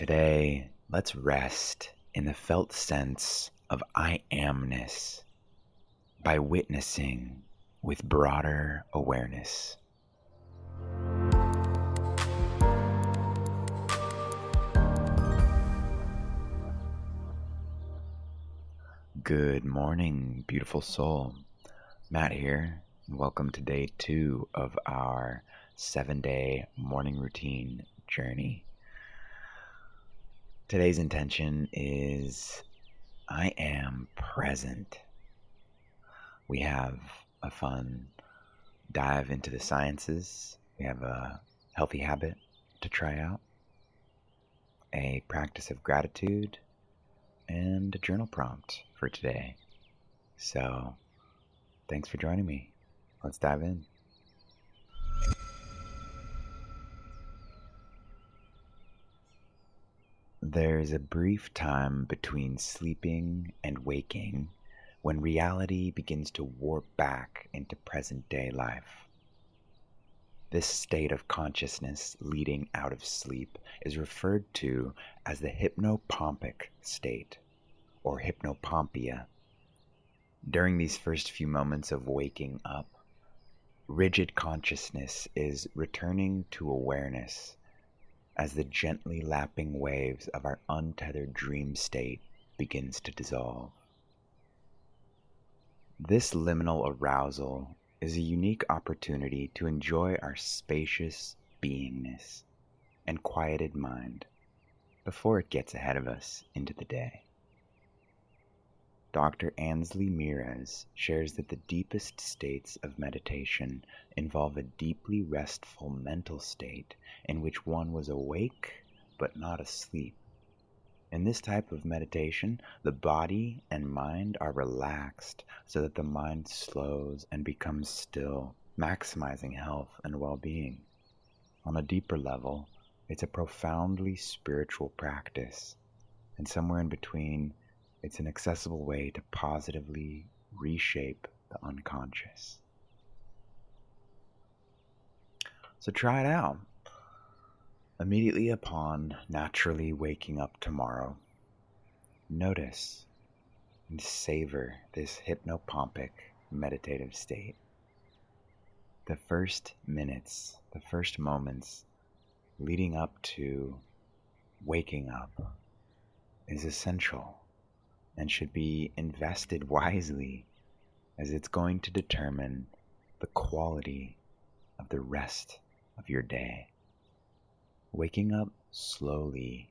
Today, let's rest in the felt sense of I amness by witnessing with broader awareness. Good morning, beautiful soul. Matt here, and welcome to day 2 of our 7-day morning routine journey. Today's intention is I am present. We have a fun dive into the sciences. We have a healthy habit to try out, a practice of gratitude, and a journal prompt for today. So, thanks for joining me. Let's dive in. There's a brief time between sleeping and waking when reality begins to warp back into present-day life. This state of consciousness leading out of sleep is referred to as the hypnopompic state, or hypnopompia. During these first few moments of waking up, rigid consciousness is returning to awareness as the gently lapping waves of our untethered dream state begins to dissolve. This liminal arousal is a unique opportunity to enjoy our spacious beingness and quieted mind before it gets ahead of us into the day. Dr. Ansley Meares shares that the deepest states of meditation involve a deeply restful mental state in which one was awake but not asleep. In this type of meditation, the body and mind are relaxed so that the mind slows and becomes still, maximizing health and well-being. On a deeper level, it's a profoundly spiritual practice, and somewhere in between, it's an accessible way to positively reshape the unconscious. So try it out. Immediately upon naturally waking up tomorrow, notice and savor this hypnopompic meditative state. The first minutes, the first moments leading up to waking up is essential and should be invested wisely, as it's going to determine the quality of the rest of your day. Waking up slowly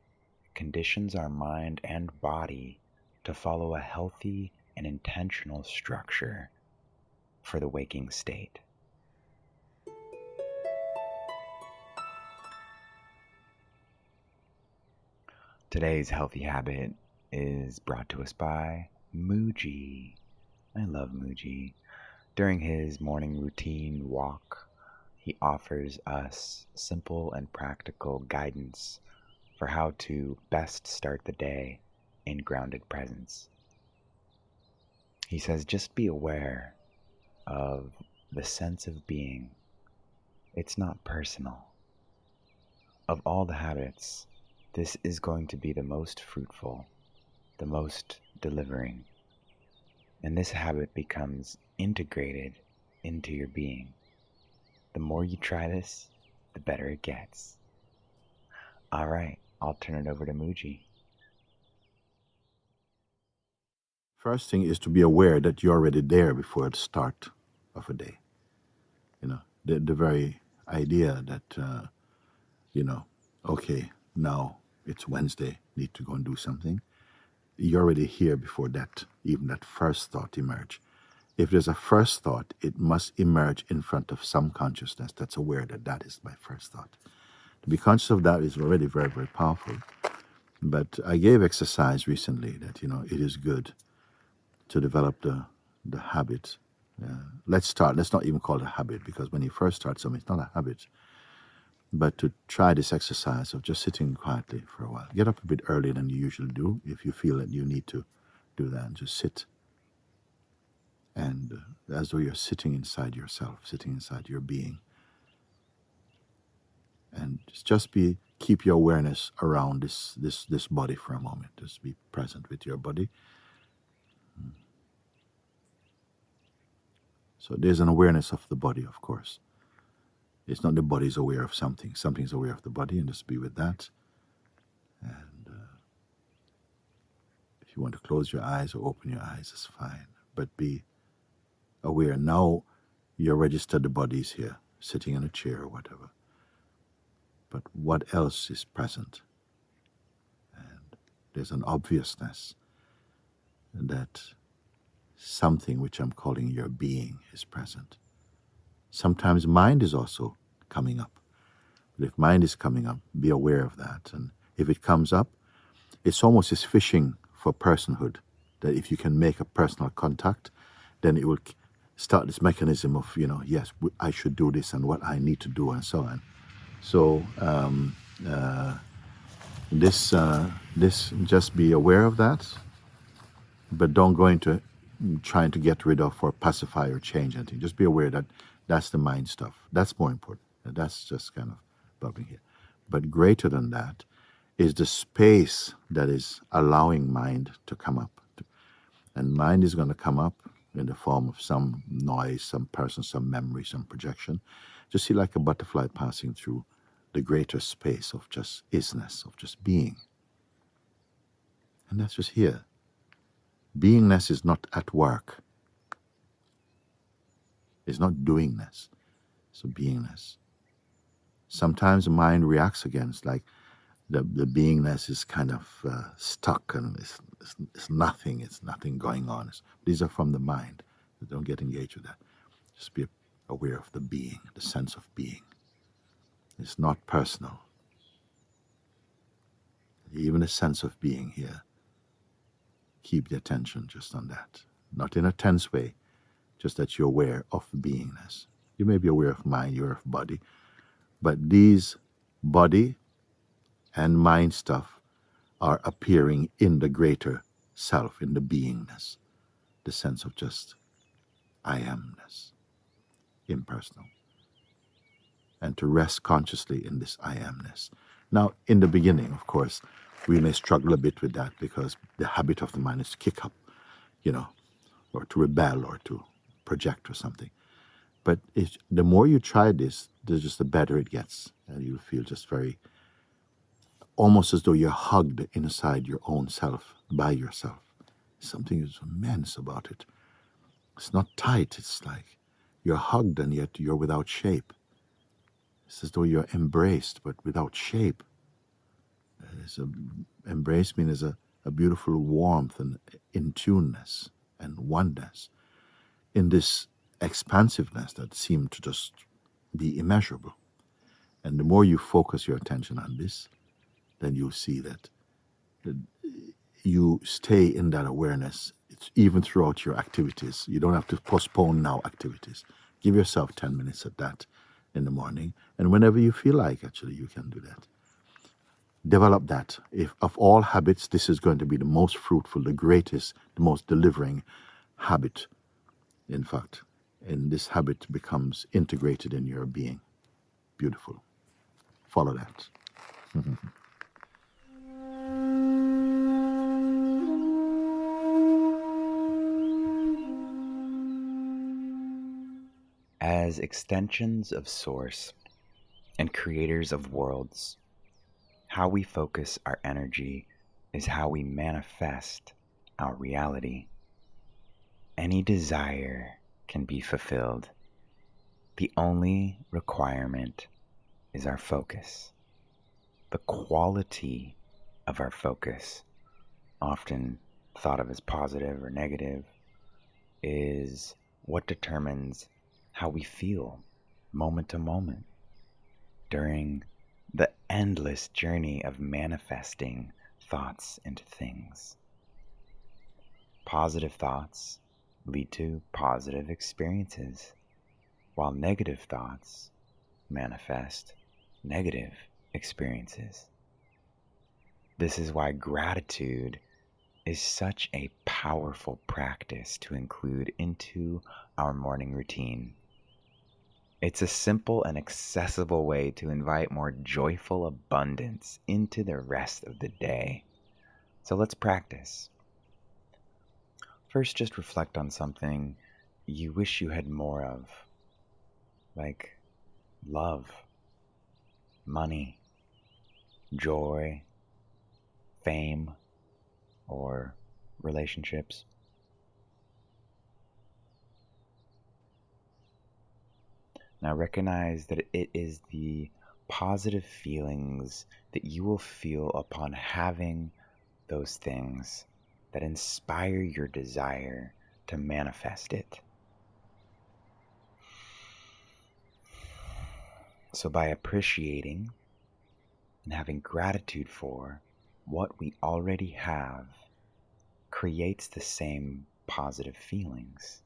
conditions our mind and body to follow a healthy and intentional structure for the waking state. Today's healthy habit is brought to us by Mooji. I love Mooji. During his morning routine walk, he offers us simple and practical guidance for how to best start the day in grounded presence. He says, just be aware of the sense of being. It's not personal. Of all the habits, this is going to be the most fruitful, the most delivering. And this habit becomes integrated into your being. The more you try this, the better it gets. All right, I'll turn it over to Mooji. First thing is to be aware that you're already there before the start of a day. The very idea that, okay, now it's Wednesday, need to go and do something. You're already here before that, even that first thought emerge. If there's a first thought, it must emerge in front of some consciousness that's aware that that is my first thought. To be conscious of that is already very, very powerful. But I gave exercise recently that, it is good to develop the habit. Let's not even call it a habit, because when you first start something, it's not a habit. But to try this exercise of just sitting quietly for a while. Get up a bit earlier than you usually do if you feel that you need to do that, and just sit. And as though you're sitting inside yourself, sitting inside your being. And just be keep your awareness around this body for a moment. Just be present with your body. So there's an awareness of the body, of course. It's not the body's aware of something. Something's aware of the body, and just be with that. And if you want to close your eyes or open your eyes, it's fine. But be aware. Now you're registered, the body's here, sitting in a chair or whatever. But what else is present? And there's an obviousness that something which I'm calling your being is present. Sometimes mind is also coming up. But if mind is coming up, be aware of that. And if it comes up, it's almost as fishing for personhood, that if you can make a personal contact, then it will start this mechanism of, yes, I should do this and what I need to do and so on. So this just be aware of that, but don't go into trying to get rid of or pacify or change anything. Just be aware that that's the mind stuff. That's more important. That's just kind of bubbling here. But greater than that is the space that is allowing mind to come up. And mind is going to come up in the form of some noise, some person, some memory, some projection. Just see like a butterfly passing through the greater space of just isness, of just being. And that's just here. Beingness is not at work. It's not doingness. It's a beingness. Sometimes the mind reacts against, like the beingness is kind of stuck and it's nothing. It's nothing going on. These are from the mind. Don't get engaged with that. Just be aware of the being, the sense of being. It's not personal. Even the sense of being here. Keep the attention just on that. Not in a tense way, just that you're aware of beingness. You may be aware of mind, you're of body, but these body and mind stuff are appearing in the greater self, in the beingness, the sense of just I amness, impersonal. And to rest consciously in this I amness. Now, in the beginning, of course, we may struggle a bit with that because the habit of the mind is to kick up, or to rebel or to project or something. But the more you try this, the better it gets. And you feel just very, almost as though you're hugged inside your own self, by yourself. Something is immense about it. It's not tight. It's like you're hugged and yet you're without shape. It's as though you're embraced but without shape. Embrace means a beautiful warmth and in-tuneness and oneness in this expansiveness that seemed to just be immeasurable. And the more you focus your attention on this, then you'll see that you stay in that awareness even throughout your activities. You don't have to postpone now activities. Give yourself 10 minutes at that in the morning, and whenever you feel like, actually, you can do that. Develop that. If of all habits, this is going to be the most fruitful, the greatest, the most delivering habit. In fact, and this habit becomes integrated in your being. Beautiful. Follow that. As extensions of Source and creators of worlds, how we focus our energy is how we manifest our reality. Any desire can be fulfilled. The only requirement is our focus. The quality of our focus, often thought of as positive or negative, is what determines how we feel moment to moment during the endless journey of manifesting thoughts into things. Positive thoughts lead to positive experiences, while negative thoughts manifest negative experiences. This is why gratitude is such a powerful practice to include into our morning routine. It's a simple and accessible way to invite more joyful abundance into the rest of the day. So let's practice. First, just reflect on something you wish you had more of, like love, money, joy, fame, or relationships. Now recognize that it is the positive feelings that you will feel upon having those things that inspire your desire to manifest it. So by appreciating and having gratitude for what we already have creates the same positive feelings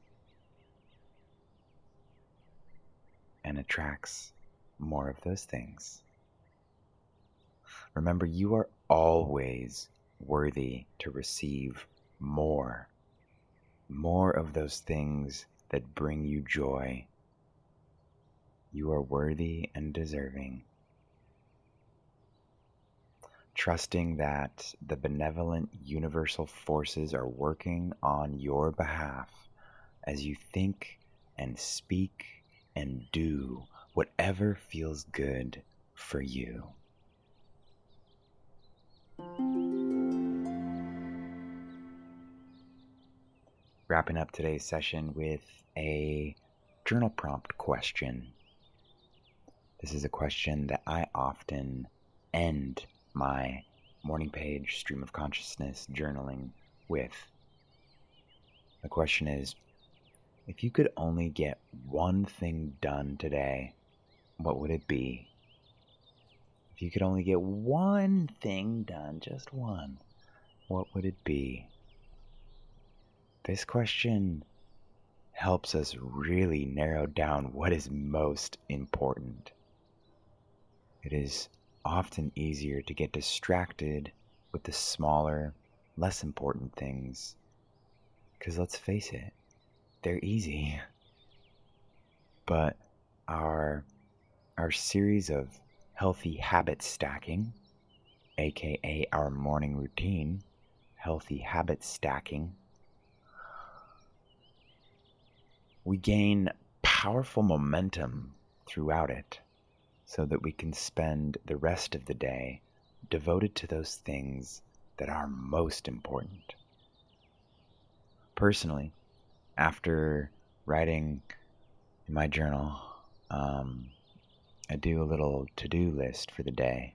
and attracts more of those things. Remember, you are always worthy to receive more of those things that bring you joy. You are worthy and deserving. Trusting that the benevolent universal forces are working on your behalf as you think and speak and do whatever feels good for you. Wrapping up today's session with a journal prompt question. This is a question that I often end my morning page stream of consciousness journaling with. The question is, if you could only get one thing done today, what would it be? If you could only get one thing done, just one, what would it be? This question helps us really narrow down what is most important. It is often easier to get distracted with the smaller, less important things. Because let's face it, they're easy. But our series of healthy habit stacking, aka our morning routine, healthy habit stacking, we gain powerful momentum throughout it so that we can spend the rest of the day devoted to those things that are most important. Personally, after writing in my journal, I do a little to-do list for the day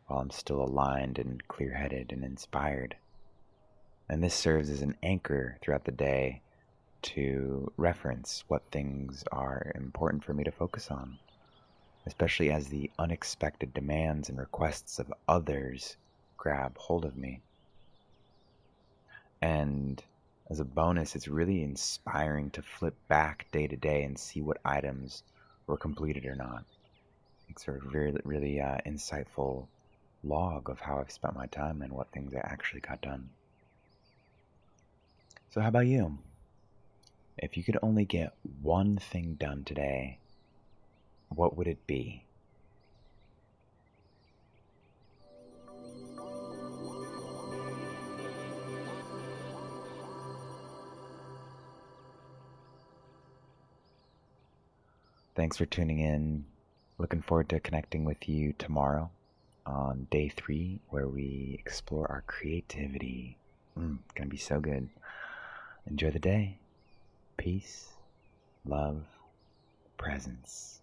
while I'm still aligned and clear-headed and inspired. And this serves as an anchor throughout the day to reference what things are important for me to focus on, especially as the unexpected demands and requests of others grab hold of me. And as a bonus, it's really inspiring to flip back day to day and see what items were completed or not. It's sort of really insightful log of how I've spent my time and what things I actually got done. So how about you? If you could only get one thing done today, what would it be? Thanks for tuning in. Looking forward to connecting with you tomorrow on day 3, where we explore our creativity. Gonna be so good. Enjoy the day. Peace, love, presence.